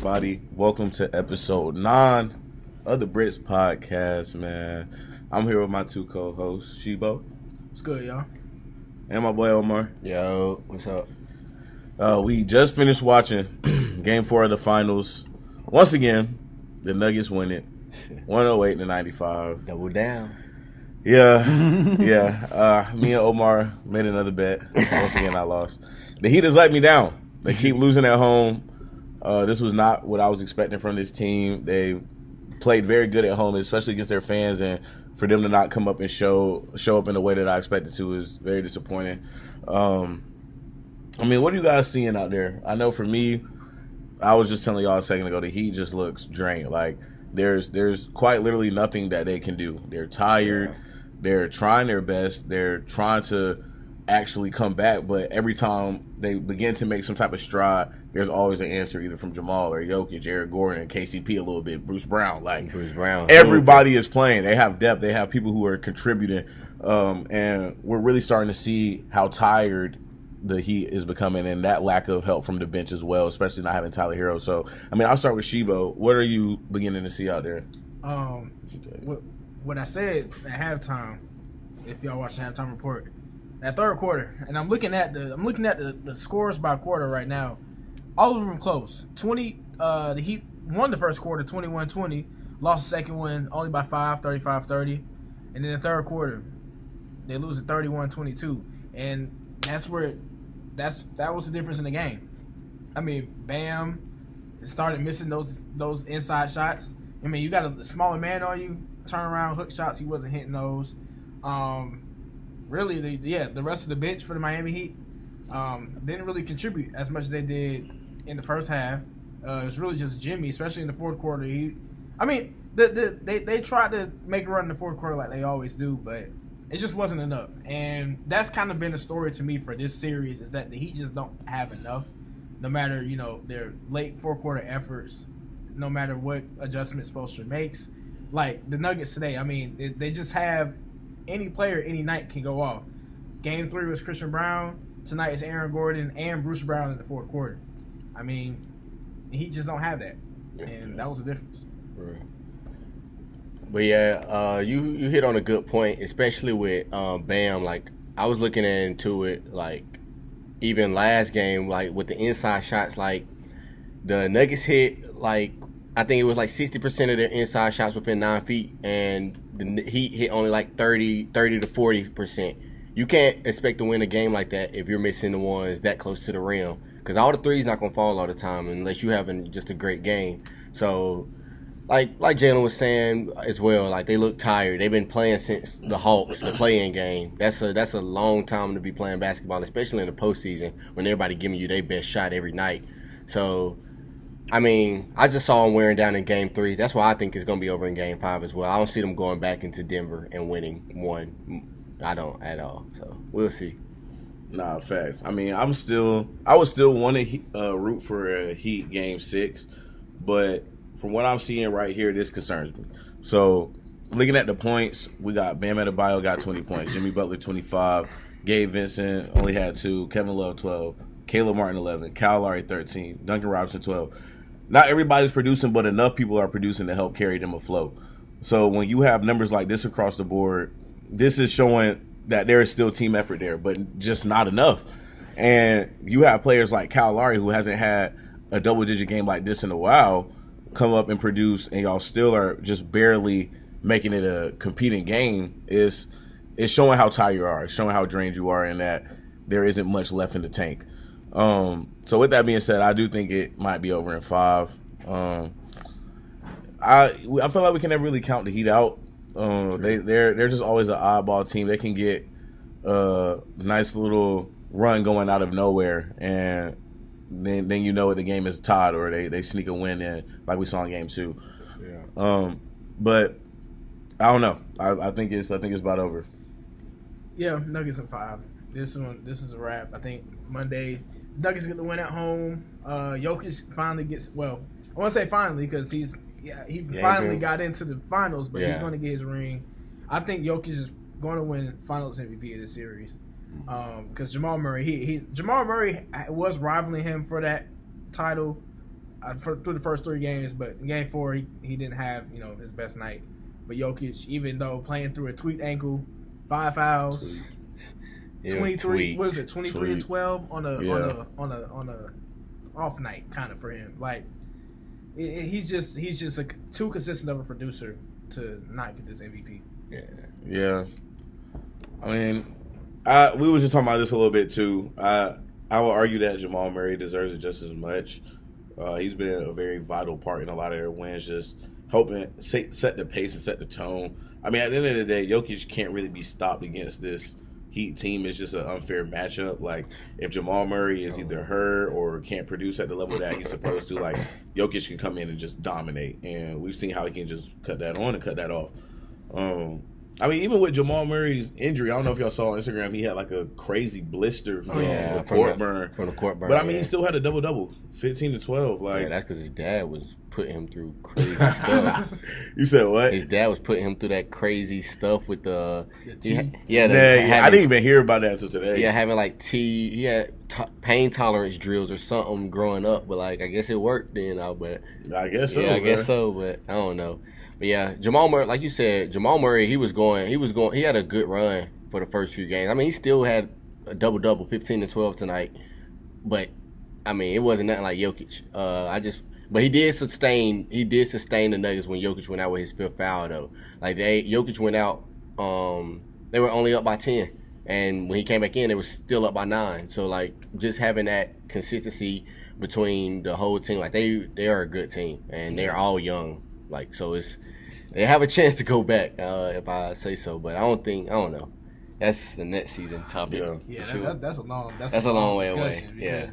everybody? Welcome to episode 9 of the Brickz podcast, man. I'm here with my two co-hosts, Asheebo. What's good, y'all? And my boy, Omar. Yo, what's up? We just finished watching Game 4 of the finals. Once again, the Nuggets win it, 108-95. Double down. Yeah. Me and Omar made another bet. Once again, I lost. The Heat has let me down. They keep losing at home. This was not what I was expecting from this team. They played very good at home, especially against their fans, and for them to not come up and show up in the way that I expected to is very disappointing. What are you guys seeing out there? I know for me, I was just telling y'all a second ago, the Heat just looks drained. Like there's quite literally nothing that they can do. They're tired. Yeah. They're trying their best. They're trying to actually come back, but every time they begin to make some type of stride, there's always an answer either from Jamal or Jokic, Eric Gordon, and KCP a little bit, Bruce Brown. Everybody is playing. They have depth. They have people who are contributing, and we're really starting to see how tired the Heat is becoming, and that lack of help from the bench as well, especially not having Tyler Hero. So, I'll start with Asheebo. What are you beginning to see out there? What I said at halftime, if y'all watch the halftime report, that third quarter, and I'm looking at the scores by quarter right now. All of them close. The Heat won the first quarter 21-20, lost the second one only by 5, 35-30, and then the third quarter they lose at 31-22, and that was the difference in the game. Bam started missing those inside shots. You got a smaller man on you, turn around hook shots, he wasn't hitting those. Really, the rest of the bench for the Miami Heat didn't really contribute as much as they did in the first half. It was really just Jimmy, especially in the fourth quarter. They tried to make a run in the fourth quarter like they always do, but it just wasn't enough. And that's kind of been the story to me for this series, is that the Heat just don't have enough. No matter, their late fourth quarter efforts, no matter what adjustments Spoelstra makes. Like the Nuggets today, they just have any player, any night can go off. Game 3 was Christian Brown. Tonight it's Aaron Gordon and Bruce Brown in the fourth quarter. He just don't have that, and that was the difference. Right. But yeah, you hit on a good point, especially with Bam. Like I was looking into it, like even last game, like with the inside shots, like the Nuggets hit like. I think it was like 60% of their inside shots within 9 feet, and the Heat hit only like 30 to 40%. You can't expect to win a game like that if you're missing the ones that close to the rim, because all the threes not gonna fall all the time unless you having just a great game. So, like Jaylen was saying as well, like they look tired. They've been playing since the Hawks, the play-in game. That's a long time to be playing basketball, especially in the postseason when everybody giving you their best shot every night. So. I just saw them wearing down in Game 3. That's why I think it's going to be over in Game 5 as well. I don't see them going back into Denver and winning one. I don't at all. So, we'll see. Nah, facts. I would still want to root for a Heat Game 6, but from what I'm seeing right here, this concerns me. So, looking at the points, we got Bam Adebayo got 20 points, Jimmy Butler 25, Gabe Vincent only had 2, Kevin Love 12, Caleb Martin 11, Kyle Lowry 13, Duncan Robinson 12. Not everybody's producing, but enough people are producing to help carry them afloat. So when you have numbers like this across the board, this is showing that there is still team effort there, but just not enough. And you have players like Kyle Lowry, who hasn't had a double-digit game like this in a while, come up and produce, and y'all still are just barely making it a competing game. It's showing how tired you are. It's showing how drained you are, and that there isn't much left in the tank. So with that being said, I do think it might be over in 5. I feel like we can never really count the Heat out. They're just always an oddball team. They can get a nice little run going out of nowhere, and then the game is tied, or they sneak a win in, like we saw in Game 2. Yeah. But I don't know. I think it's about over. Yeah, Nuggets in 5. This is a wrap. I think Monday Nuggets get the win at home. Jokic finally gets, well, I want to say finally because he finally got into the finals, but he's going to get his ring. I think Jokic is going to win Finals MVP of this series because Jamal Murray, Jamal Murray was rivaling him for that title through the first 3 games, but in game 4 he didn't have his best night. But Jokic, even though playing through a tweaked ankle, 5 fouls, 23. What is it? 23 and 12 on a off night kind of for him. Like he's just too consistent of a producer to not get this MVP. Yeah. I mean, we were just talking about this a little bit too. I would argue that Jamal Murray deserves it just as much. He's been a very vital part in a lot of their wins, just helping set the pace and set the tone. I mean, at the end of the day, Jokic can't really be stopped against this Heat team. It's just an unfair matchup. Like, if Jamal Murray is either hurt or can't produce at the level that he's supposed to, like, Jokic can come in and just dominate. And we've seen how he can just cut that on and cut that off. I mean, even with Jamal Murray's injury, I don't know if y'all saw on Instagram, he had like a crazy blister from the court burn. From the court burn. But I mean, he still had a double-double, 15 to 12. Like, that's because his dad was putting him through crazy stuff. You said what? His dad was putting him through that crazy stuff with the tea. I didn't even hear about that until today. Yeah, having like tea. He had pain tolerance drills or something growing up, but like I guess it worked then. But I guess so. Yeah, I guess so, but I don't know. But yeah, Jamal Murray, like you said, Jamal Murray, he had a good run for the first few games. I mean, he still had a double-double, 15 and 12 tonight. But I mean, it wasn't nothing like Jokic. But he did sustain the Nuggets when Jokic went out with his 5th foul though. Like Jokic went out, they were only up by 10. And when he came back in, they were still up by 9. So like just having that consistency between the whole team, like they are a good team and they're all young. Like, so they have a chance to go back, if I say so, but I don't know. That's the next season topic. Yeah, sure. that's a long way away. Yeah,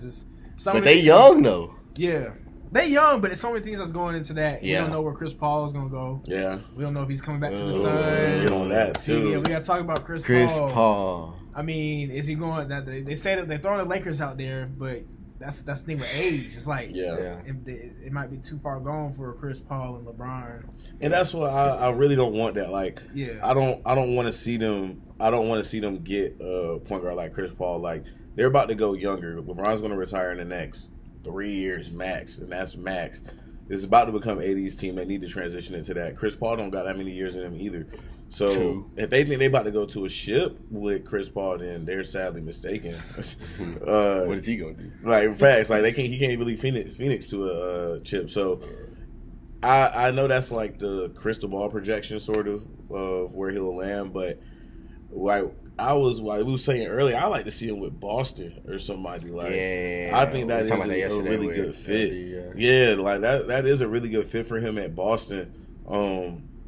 but they young though. Yeah, they young, but there's so many things that's going into that. Yeah. We don't know where Chris Paul is gonna go. Yeah, we don't know if he's coming back to the Suns. Get on that too. Yeah, we gotta talk about Chris Paul. I mean, is he going? They say that they're throwing the Lakers out there, but that's the thing with age. It's like it might be too far gone for Chris Paul and LeBron. And that's why I really don't want that. Like, I don't want to see them. I don't want to see them get a point guard like Chris Paul. Like, they're about to go younger. LeBron's going to retire in the next 3 years max, and that's max. It's about to become AD's team. They need to transition into that. Chris Paul don't got that many years in him either. So if they think they about to go to a ship with Chris Paul, then they're sadly mistaken. What is he gonna do? Like, facts. Like, he can't really Phoenix to a chip. So I know that's like the crystal ball projection sort of where he'll land, but like we were saying earlier, I like to see him with Boston or somebody. Like, I think that is a really good fit. Like that is a really good fit for him at Boston.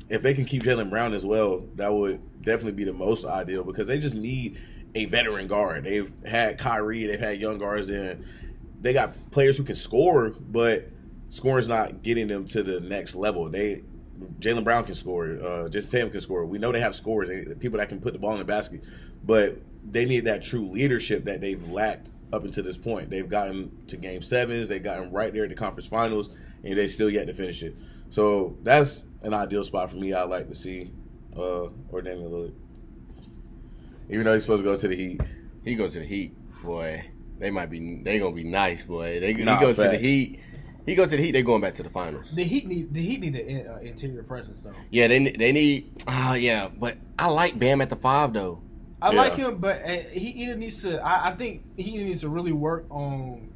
If they can keep Jaylen Brown as well, that would definitely be the most ideal because they just need a veteran guard. They've had Kyrie, they've had young guards in. They got players who can score, but scoring's not getting them to the next level. Jaylen Brown can score. Jason Tatum can score. We know they have scorers, people that can put the ball in the basket, but they need that true leadership that they've lacked up until this point. They've gotten to Game 7s. They've gotten right there at the conference finals, and they still yet to finish it. So that's an ideal spot for me. I'd like to see Damian Lillard. Even though he's supposed to go to the Heat. He goes to the Heat, boy. They gonna be nice, boy. He goes to the Heat. He goes to the Heat. They're going back to the finals. The Heat need an interior presence though. Yeah, they need. But I like Bam at the 5 though. I like him, but he either needs to. I think he either needs to really work on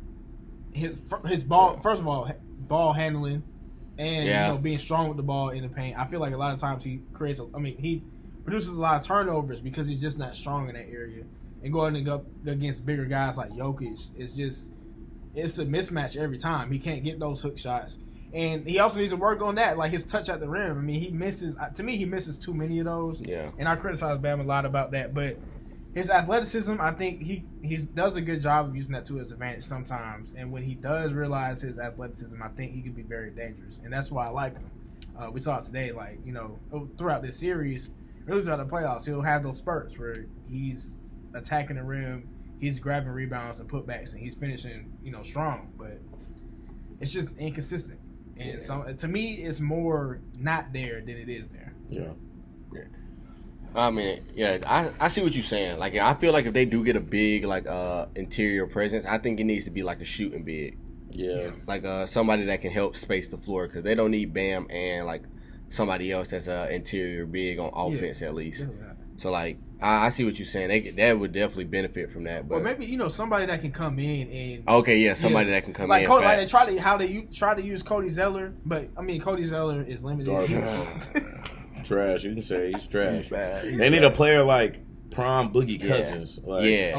his ball. First of all, ball handling. And being strong with the ball in the paint. I feel like a lot of times he produces a lot of turnovers because he's just not strong in that area. And going up against bigger guys like Jokic, it's a mismatch every time. He can't get those hook shots. And he also needs to work on that, like his touch at the rim. I mean, he misses too many of those. Yeah. And I criticize Bam a lot about that, but his athleticism, I think he does a good job of using that to his advantage sometimes. And when he does realize his athleticism, I think he can be very dangerous. And that's why I like him. We saw it today, like, throughout this series, really throughout the playoffs, he'll have those spurts where he's attacking the rim, he's grabbing rebounds and putbacks, and he's finishing, strong. But it's just inconsistent. And so to me, it's more not there than it is there. Yeah. I mean, I see what you're saying. Like, I feel like if they do get a big, like, interior presence, I think it needs to be like a shooting big. Yeah. Like somebody that can help space the floor because they don't need Bam and like somebody else that's an interior big on offense at least. Yeah. So like I see what you're saying. That would definitely benefit from that. But or maybe somebody that can come in and somebody that can come like in. Like they try to use Cody Zeller, but I mean Cody Zeller is limited. Trash. You can say he's trash. He's bad. They need a player like Prime Boogie Cousins. They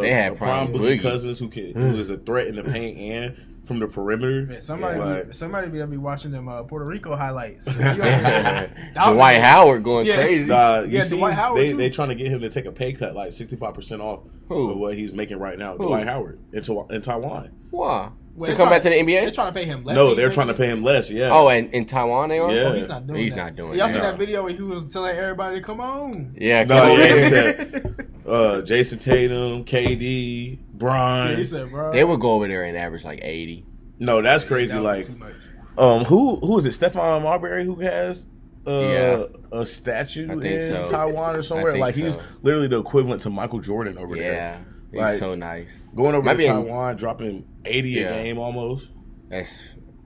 had Prime Boogie Cousins who is a threat in the paint and from the perimeter. Man, somebody be watching them Puerto Rico highlights. Dwight Howard going crazy. You see, Dwight Howard they trying to get him to take a pay cut, like 65% off of what he's making right now. Dwight Howard in Taiwan. Why? To come back to the NBA? They're trying to pay him less. No, they're trying to pay him less. Yeah. Oh, and in Taiwan they are. Yeah. Oh, he's not doing that. Y'all see that video where he was telling everybody to come on? Yeah. He said Jason Tatum, KD, Bron. Yeah, he said, bro. They would go over there and average like 80. No, that's crazy. Like, who is it? Stephon Marbury who has a statue in Taiwan or somewhere? Like he's literally the equivalent to Michael Jordan over there. Yeah, he's so nice. Going over to Taiwan, dropping 80 a game almost. But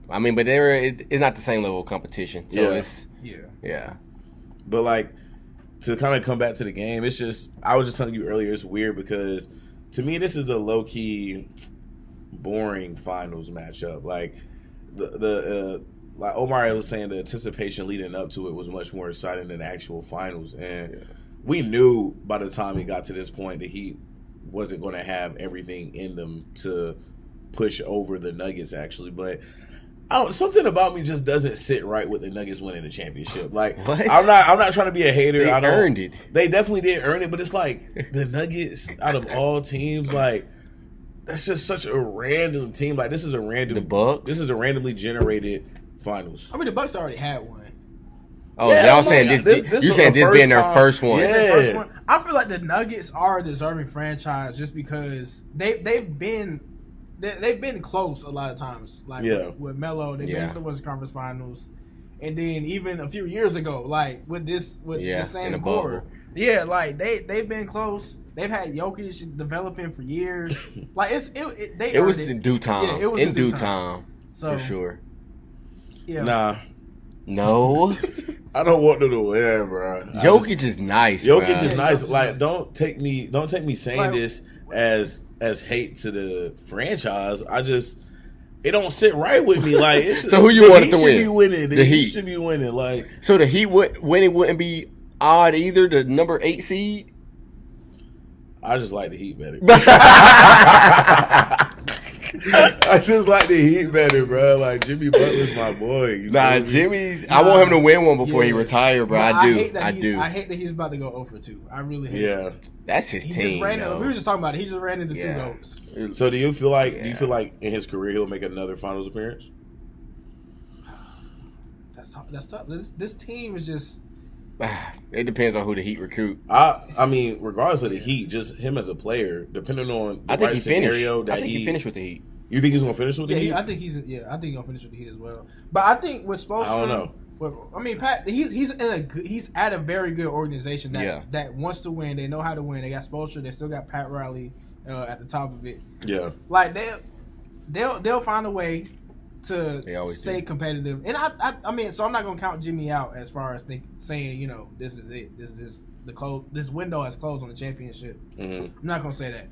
it's not the same level of competition. So it's But like to kind of come back to the game, it's just I was just telling you earlier, it's weird because to me this is a low key boring finals matchup. Like like Omar was saying, the anticipation leading up to it was much more exciting than the actual finals, and we knew by the time it got to this point that he wasn't going to have everything in them to push over the Nuggets actually, but something about me just doesn't sit right with the Nuggets winning the championship. Like what? I'm not trying to be a hater. They earned it. They definitely did earn it, but it's like the Nuggets out of all teams, like that's just such a random team. Like this is a randomly generated finals. I mean the Bucks already had one. Oh, y'all saying this? You saying this being their first one? Yeah. I feel like the Nuggets are a deserving franchise just because they've been close a lot of times. Like with Melo, they've been to the Western Conference Finals, and then even a few years ago, like with the same core. Yeah, like they've been close. They've had Jokic developing for years. Like it was in due time. Yeah, it was in due time. So, for sure. Yeah. Nah. No. I don't want them to win, bro. Jokic is nice. Jokic is nice. Like, don't take me saying this as hate to the franchise. It don't sit right with me. Like, so who you wanted to win? Should be winning. The Heat should be winning. Like, so the Heat winning wouldn't be odd either. The number 8 seed. I just like the Heat better. I just like the Heat better, bro. Like Jimmy Butler's my boy. Jimmy's. I want him to win one before he retires, bro. I do. I hate that he's about to go 0-2. I really hate. Yeah, that's his team. We were just talking about it. He just ran into 2 goals. So do you feel like in his career he'll make another finals appearance? That's tough. This team is just. It depends on who the Heat recruit. I mean, regardless of the Heat, just him as a player, depending on the scenario that he finished with the Heat. You think he's gonna finish with the Heat? I think he's gonna finish with the Heat as well. But I think with Spoelstra, I don't know. Well, I mean, Pat, he's at a very good organization that wants to win. They know how to win. They got Spoelstra. They still got Pat Riley at the top of it. Yeah, like they'll find a way to stay competitive. And I mean, so I'm not gonna count Jimmy out as far as saying this is it. This is this window has closed on the championship. Mm-hmm. I'm not gonna say that.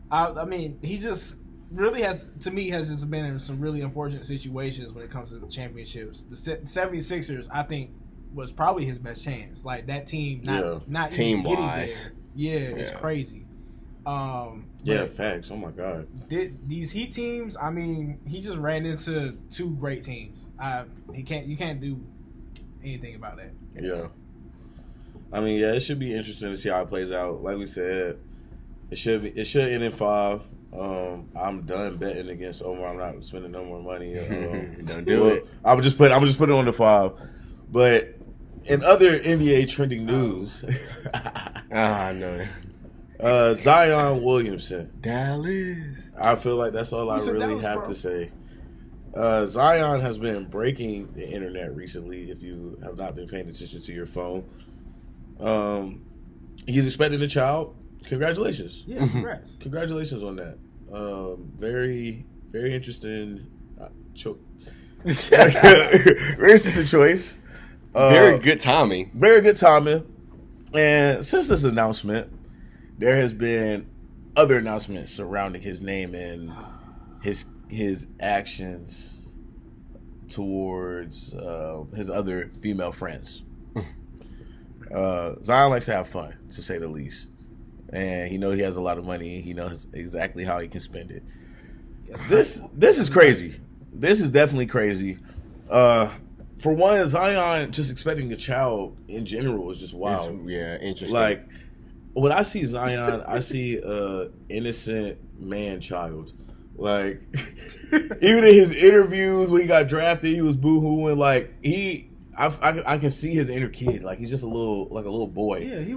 I mean, he just really has just been in some really unfortunate situations when it comes to the championships. The 76ers, I think, was probably his best chance. Like that team, not team even wise. There. It's crazy. Facts. Oh my God. These Heat teams, I mean, he just ran into 2 great teams. You can't do anything about that. Yeah. I mean, it should be interesting to see how it plays out. Like we said, it should end in 5. I'm done betting against Omar. I'm not spending no more money. Don't do it. I'm just put it on the 5. But in other NBA trending news, I know. Zion Williamson, Dallas. I feel like that's all I really have to say. Zion has been breaking the internet recently. If you have not been paying attention to your phone, he's expecting a child. Congratulations. Yeah, congrats. Congratulations on that. Very, Very interesting. Very interesting choice. Very good timing. Very good timing. And since this announcement, there has been other announcements surrounding his name and his actions towards his other female friends. Zion likes to have fun, to say the least. And he knows he has a lot of money. He knows exactly how he can spend it. This is crazy. This is definitely crazy. For one, Zion just expecting a child in general is just wild. Interesting. Like, when I see Zion, I see a innocent man-child. Like, even in his interviews when he got drafted, he was boo-hooing. Like, I can see his inner kid. Like, he's just a little boy. Yeah, he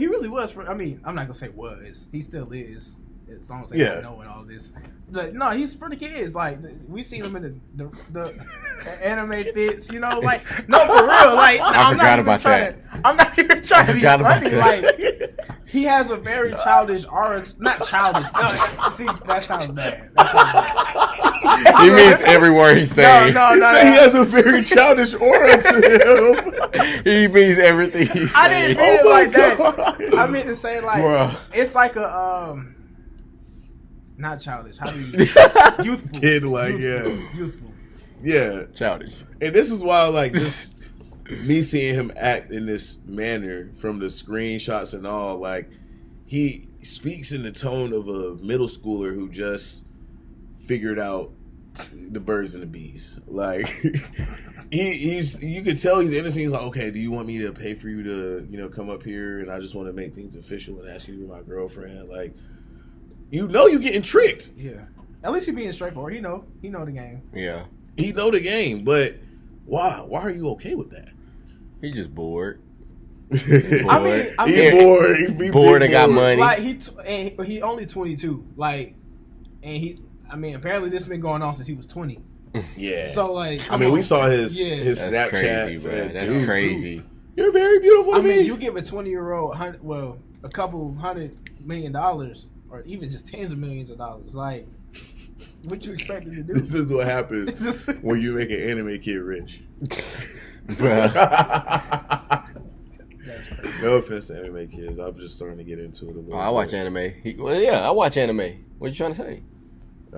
really was. I'm not gonna say was. He still is. As long as they don't know all this. But no, he's for the kids. Like, we seen him in the anime fits. You know, like, no, for real. Like, I'm not even trying to be funny. Like, he has a very childish aura. Not childish. No, see, that sounds bad. He means every word he's saying. No. He has a very childish aura to him. He means everything he's saying. I didn't mean it like that. I meant to say, like, Bruh. It's like a not childish. How do you youthful? Kid, like, youthful. Yeah, Childish. and this is why, like, just me seeing him act in this manner from the screenshots and all, like, he speaks in the tone of a middle schooler who just figured out the birds and the bees. Like, you could tell he's innocent. He's like, okay, do you want me to pay for you to, come up here, and I just want to make things official and ask you to be my girlfriend? Like, you're getting tricked. Yeah. At least you're being straightforward. He know the game. Yeah. He know the game, but why? Why are you okay with that? He just bored. I mean, He bored. He bored and got money. Like, he only 22. Like, and apparently this has been going on since he was 20. Yeah. So, like, we saw his That's Snapchat. crazy, bro. That's crazy. You're very beautiful to me. You give a 20-year-old a couple $100 million, or even just tens of millions of dollars. Like, what you expect him to do? This is what happens when you make an anime kid rich. Bruh. That's crazy. No offense to anime kids. I'm just starting to get into it a little I watch anime. I watch anime. What you trying to say?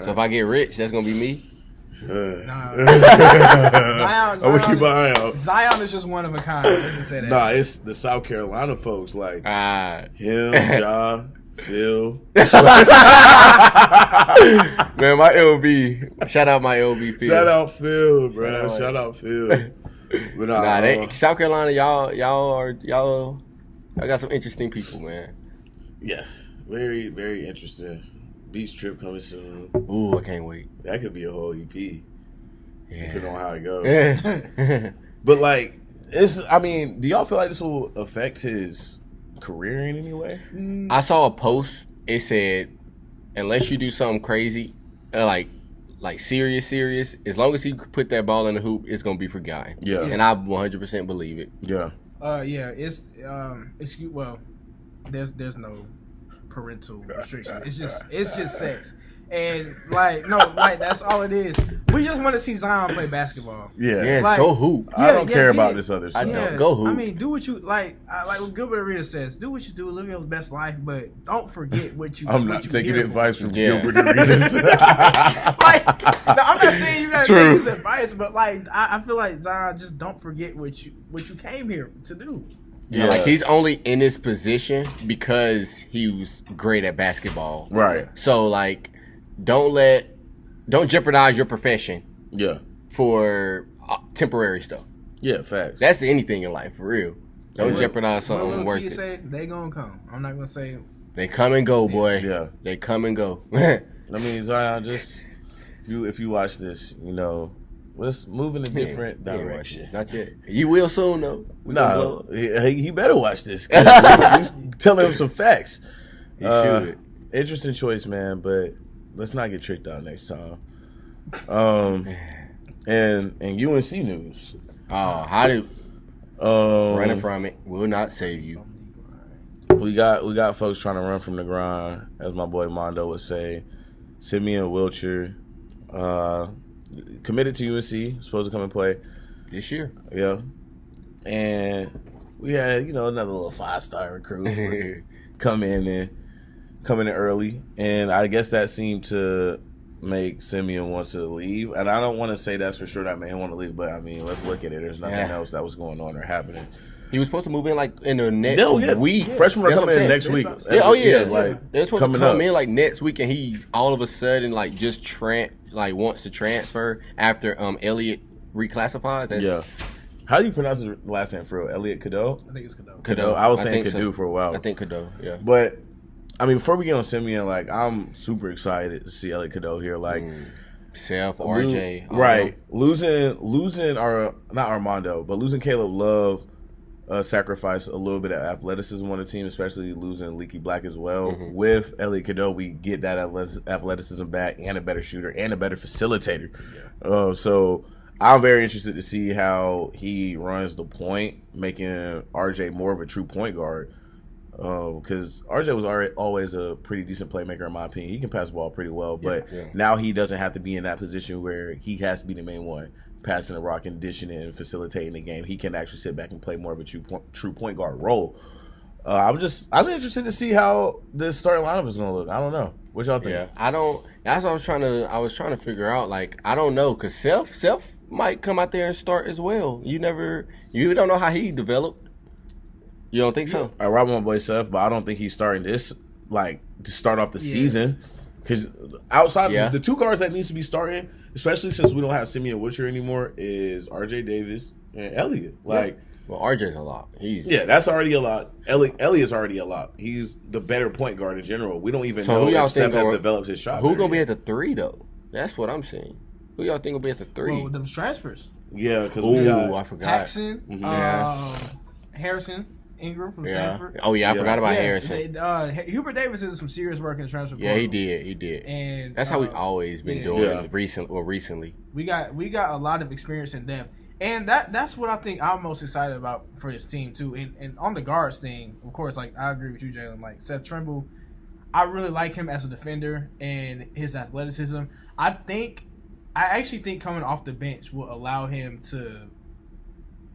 So if I get rich, that's gonna be me. Zion, I'm gonna keep an eye out. Zion is just one of a kind. Let's just say that. Nah, it's the South Carolina folks like him, Ja, Phil. Man, my LB. Shout out my LB. Phil. Shout out Phil, bro. Shout out Phil. But South Carolina, y'all got some interesting people, man. Yeah, very, very interesting. Beach trip coming soon. Ooh, I can't wait. That could be a whole EP. Yeah. Depending on how it goes. But like, do y'all feel like this will affect his career in any way? I saw a post. It said, unless you do something crazy, like serious, as long as he put that ball in the hoop, it's gonna be forgotten. Yeah. And I 100% believe it. Yeah. It's there's no parental restriction. It's just sex. And that's all it is. We just want to see Zion play basketball. Yeah. Yes, Like, go hoop. I don't care about this other stuff. I don't. Go hoop. Do what you like what Gilbert Arenas says. Do what you do, live your best life, but don't forget what you. I'm not taking advice from Yeah. Gilbert Arenas. I'm not saying you gotta True. take his advice, but I feel like Zion, just don't forget what you came here to do. Yeah, like he's only in this position because he was great at basketball. Right. So don't jeopardize your profession. Yeah. For temporary stuff. Yeah, facts. That's anything in life, for real. Don't jeopardize something What worth little it. kid say they gonna come. I'm not gonna say They come and go, boy. Yeah. They come and go. Zion, just if you watch this, let's move in a different direction. Not yet. You will soon, though. No, he better watch this. We tell him some facts. He should. Interesting choice, man, but let's not get tricked out next time. And UNC news. Running from it will not save you. We got folks trying to run from the grind, as my boy Mondo would say. Simeon Wilcher Committed to UNC, supposed to come and play this year. Yeah, and we had another little 5-star recruit come in early, and I guess that seemed to make Simeon want to leave. And I don't want to say that's for sure that man want to leave, but I mean, let's look at it. There's nothing else that was going on or happening. He was supposed to move in like in the next week. Freshmen are coming in next week. They're supposed to come in like next week, and he all of a sudden like just wants to transfer after Elliott reclassifies. How do you pronounce his last name for real? Elliott Cadeau? I think it's Cadeau. Cadeau. I was saying Cadeau for a while. I think Cadeau. Yeah. But I mean, before we get on Simeon, like I'm super excited to see Elliott Cadeau here. Like. Self, RJ, right? Losing our not Armando, but losing Caleb Love. Sacrifice a little bit of athleticism on the team, especially losing Leaky Black as well. Mm-hmm. With Elliott Cadeau, we get that athleticism back and a better shooter and a better facilitator. Yeah. So I'm very interested to see how he runs the point, making RJ more of a true point guard. Because RJ was always a pretty decent playmaker in my opinion. He can pass the ball pretty well, but now he doesn't have to be in that position where he has to be the main one. Passing the rock and dishing it and facilitating the game. He can actually sit back and play more of a true point guard role. I'm interested to see how this starting lineup is going to look. I don't know. What y'all think? Yeah, I don't. That's what I was trying to figure out. Like, I don't know, because Self might come out there and start as well. You don't know how he developed. You don't think so? I rob my boy Seth, but I don't think he's starting this to start off the season. Because outside the two guards that needs to be starting, especially since we don't have Simeon Witcher anymore, is R.J. Davis and Elliott. Well, R.J.'s a lot. That's already a lot. Elliott's already a lot. He's the better point guard in general. We don't even know if Seth has developed his shot. Who's going to be at the 3, though? That's what I'm saying. Who y'all think will be at the 3? Well, those transfers. Yeah, because we got I forgot. Paxson, Harrison, Ingram from Stanford. Oh, yeah, I forgot about Harrison. Hubert Davis did some serious work in the transfer portal. Yeah, he did. And that's how we've always been doing recently. We got a lot of experience in depth. And that's what I think I'm most excited about for this team, too. And on the guards thing, of course, like, I agree with you, Jaylen. Like, Seth Trimble, I really like him as a defender and his athleticism. I actually think coming off the bench will allow him to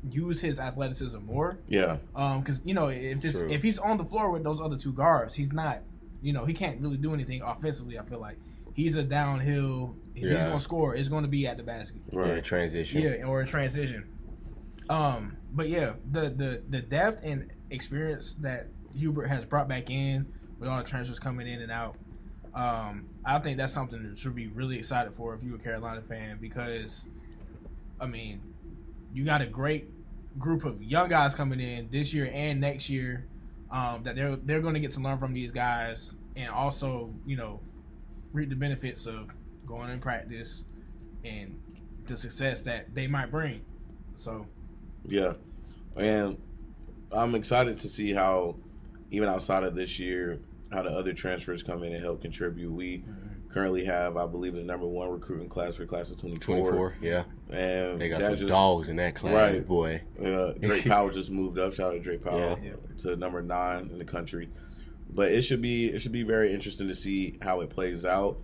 use his athleticism more. Yeah. Because if he's on the floor with those other two guards, he's not. He can't really do anything offensively. I feel like he's a downhill. If he's going to score, it's going to be at the basket. Right. Yeah, transition. Yeah, or a transition. But yeah, the depth and experience that Hubert has brought back in with all the transfers coming in and out. I think that's something that should be really excited for if you're a Carolina fan, because, I mean, you got a great group of young guys coming in this year and next year that they're going to get to learn from these guys and also, reap the benefits of going in practice and the success that they might bring. So, yeah, and I'm excited to see how, even outside of this year, how the other transfers come in and help contribute. We currently have, I believe, the number 1 recruiting class for class of 24. Yeah. And they got some dogs in that class, boy. Drake Powell just moved up. Shout out to Drake Powell to number 9 in the country. But it should be very interesting to see how it plays out.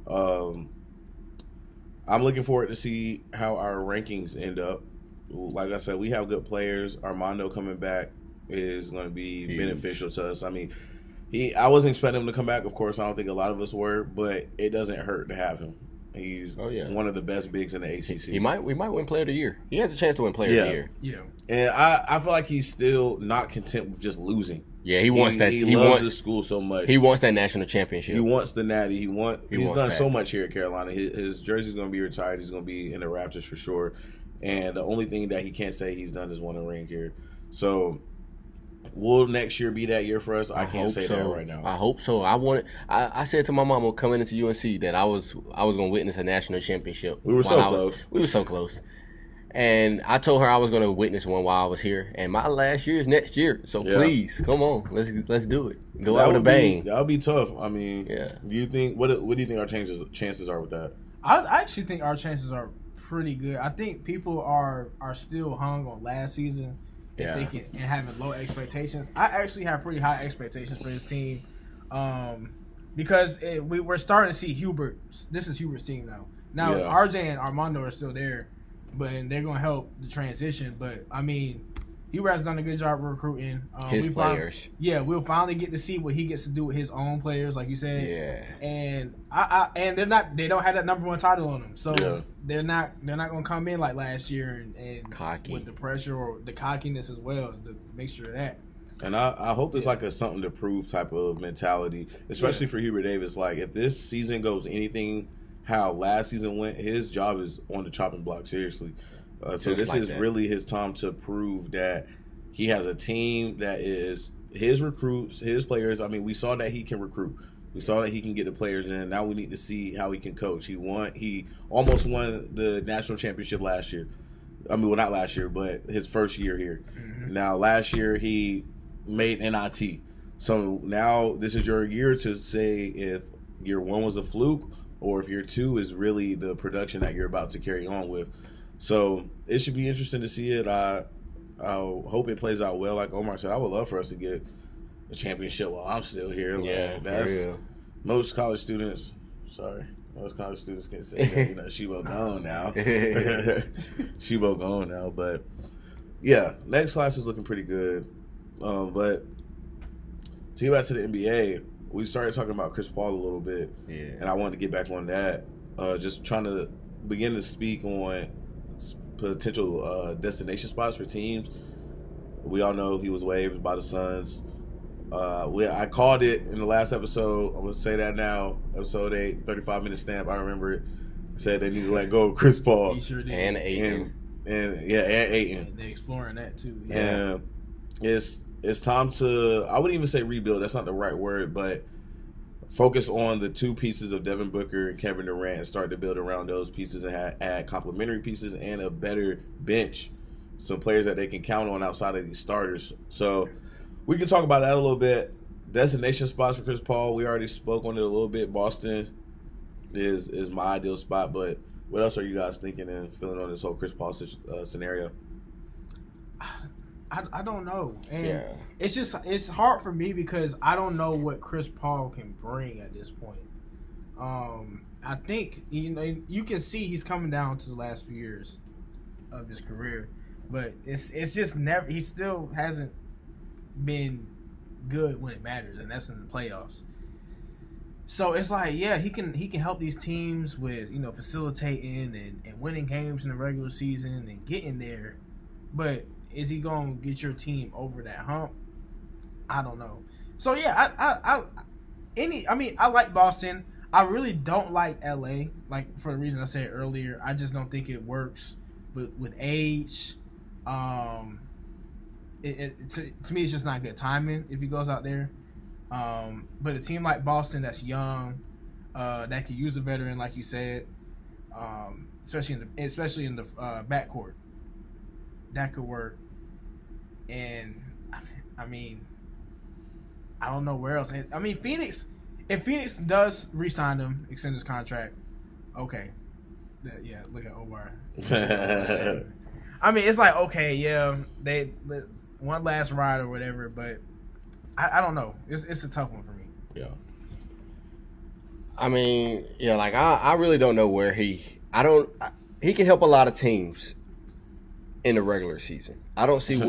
I'm looking forward to see how our rankings end up. Like I said, we have good players. Armando coming back is going to be beneficial to us. I mean, I wasn't expecting him to come back. Of course, I don't think a lot of us were, but it doesn't hurt to have him. He's one of the best bigs in the ACC. We might win Player of the Year. He has a chance to win Player of the Year. Yeah. And I feel like he's still not content with just losing. Yeah, he wants that. He loves his school so much. He wants that national championship. He wants the natty. He's done so much here at Carolina. His jersey's going to be retired. He's going to be in the Raptors for sure. And the only thing that he can't say he's done is won a ring here. So will next year be that year for us? I can't say that right now. I hope so. I said to my mama coming into UNC that I was going to witness a national championship. We were so close. We were so close. And I told her I was going to witness one while I was here. And my last year is next year. So please, come on. Let's do it. Go out with a bang. That would be tough. I mean, do you think what do you think our chances are with that? I actually think our chances are pretty good. I think people are still hung on last season and thinking and having low expectations. I actually have pretty high expectations for this team because we're starting to see Hubert. This is Hubert's team now. Now Yeah. RJ and Armando are still there, but they're gonna help the transition. But I mean, Hubert has done a good job recruiting His players. We'll finally get to see what he gets to do with his own players, like you said. Yeah. And and they don't have that number 1 title on them, so they're not gonna come in like last year and cocky with the pressure or the cockiness as well to make sure of that. And I hope it's like a something to prove type of mentality, especially for Hubert Davis. Like if this season goes anything how last season went, his job is on the chopping block. Seriously. So this is really his time to prove that he has a team that is his recruits, his players. I mean, we saw that he can recruit. We saw that he can get the players in. Now we need to see how he can coach. He almost won the national championship last year. I mean, well, not last year, but his first year here. Mm-hmm. Now, last year he made NIT. So now this is your year to say if year 1 was a fluke or if year 2 is really the production that you're about to carry on with. So it should be interesting to see it. I hope it plays out well. Like Omar said, I would love for us to get a championship while I'm still here. Yeah, like, that's most college students. Most college students can say that, Asheebo gone now. Asheebo gone now. But yeah, next class is looking pretty good. But to get back to the NBA, we started talking about Chris Paul a little bit, and I wanted to get back on that. Just trying to begin to speak on potential destination spots for teams. We all know he was waived by the Suns. I called it in the last episode. I'm going to say that now. Episode 8, 35-minute stamp. I remember it. I said they need to let go of Chris Paul. He sure did. And Ayton. And Ayton. And they're exploring that too. Yeah. And it's time to, I wouldn't even say rebuild. That's not the right word, but focus on the 2 pieces of Devin Booker and Kevin Durant and start to build around those pieces and add complementary pieces and a better bench. Some players that they can count on outside of these starters. So we can talk about that a little bit. Destination spots for Chris Paul, we already spoke on it a little bit. Boston is my ideal spot, but what else are you guys thinking and feeling on this whole Chris Paul scenario? I don't know, and it's hard for me because I don't know what Chris Paul can bring at this point. I think you can see he's coming down to the last few years of his career, but it's just never. He still hasn't been good when it matters, and that's in the playoffs. So it's like, he can help these teams with facilitating and winning games in the regular season and getting there, but is he gonna get your team over that hump? I don't know. So I like Boston. I really don't like LA, like for the reason I said earlier. I just don't think it works with age. To me, it's just not good timing if he goes out there. But a team like Boston that's young, that could use a veteran, like you said, especially in the backcourt. That could work. And I mean, I don't know where else. I mean, Phoenix. If Phoenix does re-sign him, extend his contract, okay. Look at Omar. I mean, it's like, okay, they one last ride or whatever, but I don't know. It's a tough one for me. Yeah. I mean, like I really don't know where he can help a lot of teams in the regular season. I don't see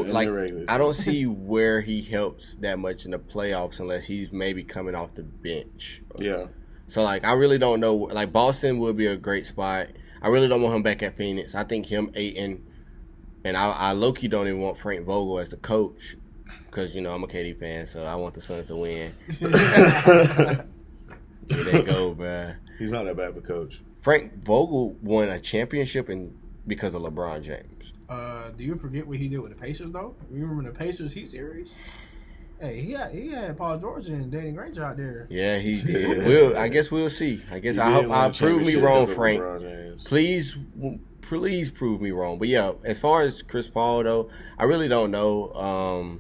I don't see where he helps that much in the playoffs unless he's maybe coming off the bench. Yeah. So like I really don't know. Like Boston would be a great spot. I really don't want him back at Phoenix. I think him, Ayton, and I low-key don't even want Frank Vogel as the coach because I'm a KD fan, so I want the Suns to win. There they go, bruh. He's not that bad of a coach. Frank Vogel won a championship because of LeBron James. Do you forget what he did with the Pacers, though? You remember the Pacers Heat series? Hey, he had Paul George and Danny Granger out there. Yeah, he did. I guess we'll see. I guess I hope I prove me wrong, Frank. Please prove me wrong. But yeah, as far as Chris Paul though, I really don't know.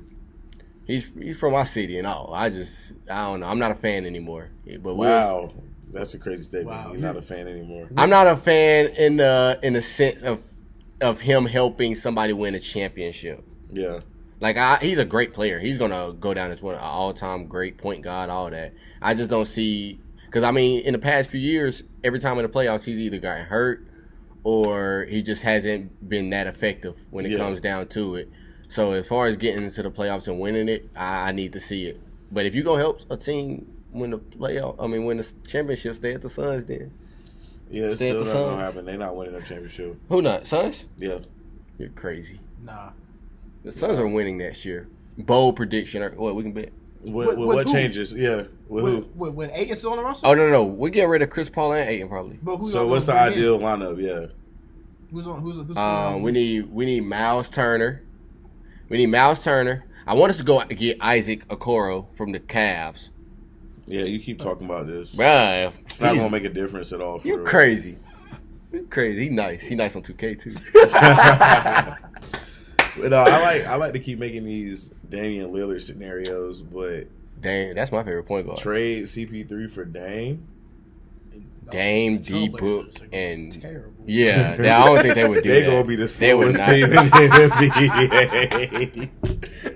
He's from my city and all. I don't know. I'm not a fan anymore. But wow, that's a crazy statement. Wow. You're not a fan anymore. I'm not a fan in the sense of him helping somebody win a championship. Yeah. Like, he's a great player. He's going to go down as one of all-time great point guard, all that. I just don't see Because, I mean, in the past few years, every time in the playoffs, he's either gotten hurt or he just hasn't been that effective when it comes down to it. So as far as getting into the playoffs and winning it, I need to see it. But if you're going to help a team win the championship, stay at the Suns then. Yeah, it's still not going to happen. They're not winning the championship. Who not? Suns? Yeah. You're crazy. Nah. The Suns are winning next year. Bold prediction. What, we can bet? What changes? Yeah. With who? When Ayton's still on the roster? Oh, no. We're getting rid of Chris Paul and Ayton probably. So what's the ideal lineup? Yeah. Who's we need Miles Turner. I want us to go out to get Isaac Okoro from the Cavs. Yeah, you keep talking about this. Bruh, it's not gonna make a difference at all. You're crazy. You're crazy. He's nice. He's nice on 2K too. But I like to keep making these Damian Lillard scenarios, but Dame, that's my favorite point guard. Trade CP3 for Dame. Dame, D-Book, and terrible. Yeah, I don't think they would do that. They're gonna be the slowest team in the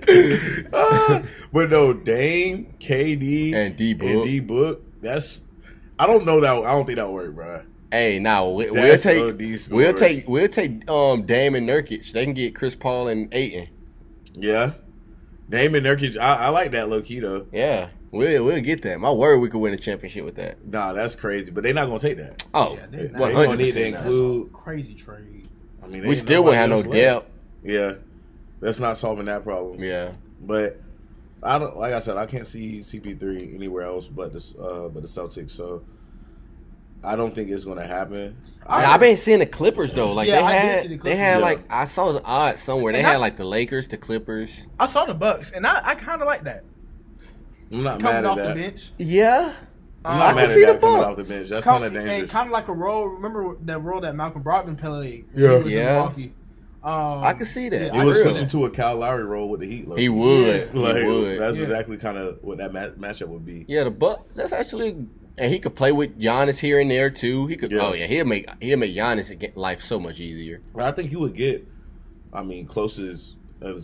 NBA. But no, Dame, KD, and D-Book. I don't know that. I don't think that'll work, bro. Hey, now we'll take Dame and Nurkic. They can get Chris Paul and Ayton. Yeah, Dame and Nurkic. I like that low key though. Yeah. We'll get that. My word, we could win a championship with that. Nah, that's crazy. But they're not gonna take that. Oh, yeah, they're gonna need to include crazy trade. I mean, we still won't have no depth. Yeah, that's not solving that problem. Yeah, but I don't. Like I said, I can't see CP3 anywhere else but the Celtics. So I don't think it's gonna happen. I've been seeing the Clippers though. Like yeah, they had like I saw the odds somewhere. They had like the Lakers, the Clippers. I saw the Bucks, and I kind of like that. I'm not coming mad off at that. the bench. Yeah. I'm not mad at that coming off the bench. That's kind of dangerous. Kind of like a role. Remember that role that Malcolm Brogdon played? Yeah. He was in Milwaukee. I can see that. He was switching to a Kyle Lowry role with the Heat. He would. Yeah. He would. That's exactly kind of what that matchup would be. Yeah, the Bucks. That's actually, and he could play with Giannis here and there too. He could. Yeah. Oh yeah, he'll make Giannis get life so much easier. I think he would get. I mean, close as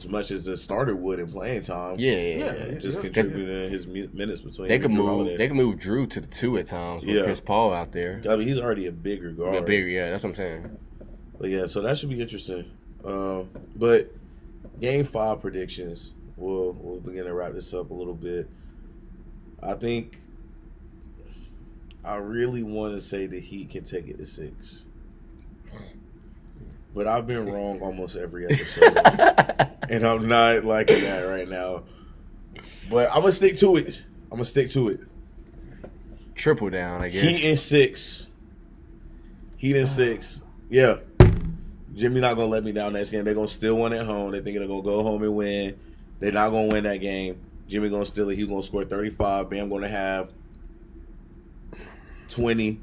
much as a starter would in playing time. Yeah. Just contributing his minutes between. They could move Drew to the 2 at times with Chris Paul out there. I mean, he's already a bigger guard. That's what I'm saying. But yeah, so that should be interesting. But Game 5 predictions. We'll begin to wrap this up a little bit. I think I really want to say the Heat can take it to 6. But I've been wrong almost every episode. And I'm not liking that right now. But I'm going to stick to it. Triple down, I guess. Heat in 6. Yeah. Jimmy not going to let me down next game. They're going to still win at home. They think they're going to go home and win. They're not going to win that game. Jimmy going to steal it. He's going to score 35. Bam going to have 20.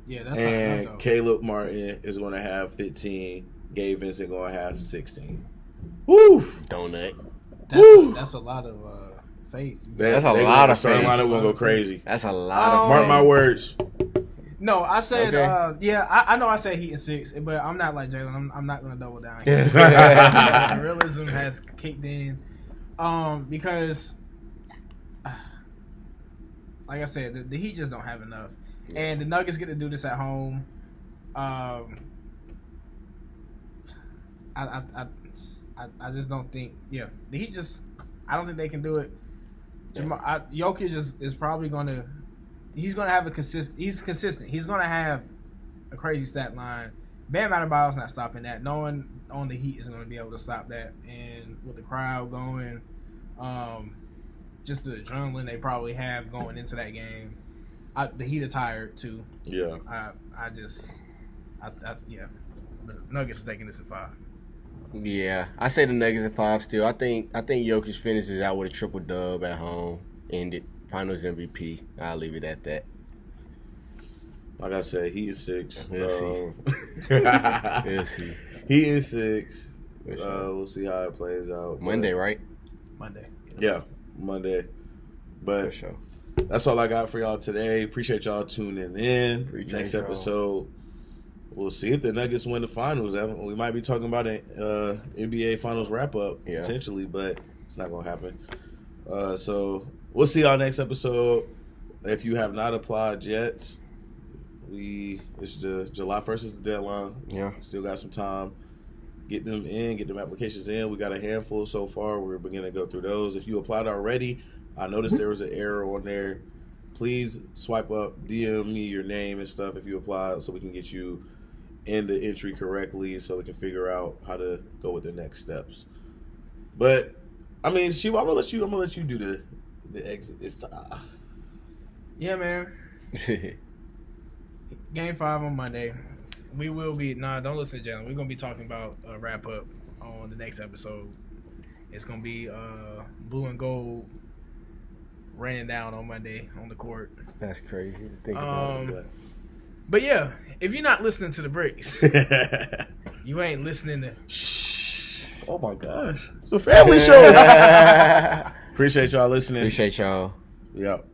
Yeah, that's and not Caleb Martin is going to have 15. Gabe Vincent going to have 16. Woo! Donut. That's a lot of faith. That's a lot of faith. Starting lineup going to go crazy. That's a lot of Mark my words. No, I said, I know I said Heat in 6, but I'm not like Jaylen. I'm not going to double down here. Realism has kicked in. Because, like I said, the Heat just don't have enough. And the Nuggets get to do this at home. I just don't think. Yeah, the Heat just. I don't think they can do it. Jokic is probably going to. He's going to have He's consistent. He's going to have a crazy stat line. Bam Adebayo's not stopping that. No one on the Heat is going to be able to stop that. And with the crowd going, just the adrenaline they probably have going into that game. The Heat are tired too. Yeah. The Nuggets are taking this at 5. Yeah, I say the Nuggets at 5 still. I think Jokic finishes out with a triple dub at home. Ended Finals MVP. I'll leave it at that. Like I said, he is 6. We'll see. He is 6. We'll see how it plays out. Monday, right? Monday. Yeah, Monday. But for sure. That's all I got for y'all today. Appreciate y'all tuning in. Next episode, we'll see if the Nuggets win the finals. We might be talking about an NBA Finals wrap-up potentially, but it's not going to happen. So we'll see y'all next episode. If you have not applied yet, it's July 1st is the deadline. Yeah. Still got some time. Get them in, get them applications in. We got a handful so far. We're beginning to go through those. If you applied already, I noticed there was an error on there. Please swipe up, DM me your name and stuff if you applied, so we can get you in the entry correctly, so we can figure out how to go with the next steps. But I mean, Asheebo, I'm gonna let you do the exit this time. Yeah, man. Game 5 on Monday. We will be don't listen to Jaylen. We're gonna be talking about wrap up on the next episode. It's gonna be blue and gold raining down on Monday on the court. That's crazy to think about. But yeah, if you're not listening to the Brickz, you ain't listening to. Oh my gosh, it's a family show. Appreciate y'all listening. Appreciate y'all. Yep.